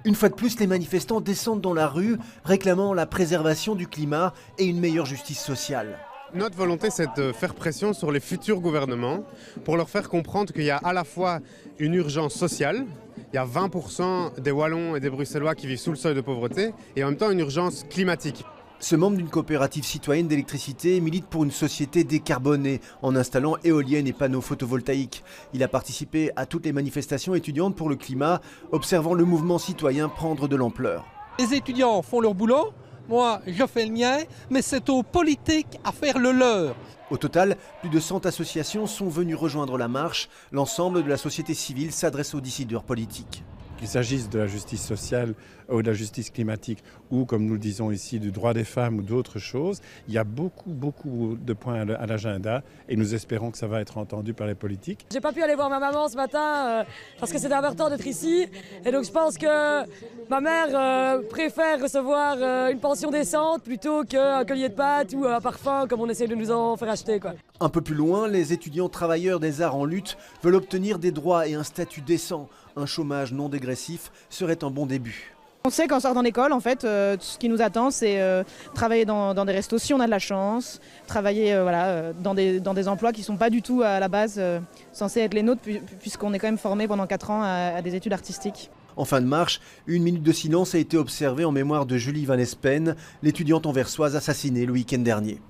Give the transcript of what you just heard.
Une fois de plus, les manifestants descendent dans la rue, réclamant la préservation du climat et une meilleure justice sociale. Notre volonté, c'est de faire pression sur les futurs gouvernements pour leur faire comprendre qu'il y a à la fois une urgence sociale, il y a 20% des Wallons et des Bruxellois qui vivent sous le seuil de pauvreté, et en même temps une urgence climatique. Ce membre d'une coopérative citoyenne d'électricité milite pour une société décarbonée en installant éoliennes et panneaux photovoltaïques. Il a participé à toutes les manifestations étudiantes pour le climat, observant le mouvement citoyen prendre de l'ampleur. Les étudiants font leur boulot, moi je fais le mien, mais c'est aux politiques à faire le leur. Au total, plus de 100 associations sont venues rejoindre la marche. L'ensemble de la société civile s'adresse aux décideurs politiques. Qu'il s'agisse de la justice sociale ou de la justice climatique ou, comme nous le disons ici, du droit des femmes ou d'autres choses, il y a beaucoup de points à l'agenda et nous espérons que ça va être entendu par les politiques. J'ai pas pu aller voir ma maman ce matin parce que c'était important d'être ici et donc je pense que ma mère préfère recevoir une pension décente plutôt qu'un collier de pâtes ou un parfum comme on essaie de nous en faire acheter, quoi. Un peu plus loin, les étudiants travailleurs des arts en lutte veulent obtenir des droits et un statut décent. Un chômage non dégressif serait un bon début. On sait qu'en sortant d'école, en fait, ce qui nous attend, c'est travailler dans des restos si on a de la chance, travailler dans des emplois qui ne sont pas du tout à la base censés être les nôtres, puisqu'on est quand même formé pendant 4 ans à des études artistiques. En fin de marche, une minute de silence a été observée en mémoire de Julie Van Espen, l'étudiante anversoise assassinée le week-end dernier.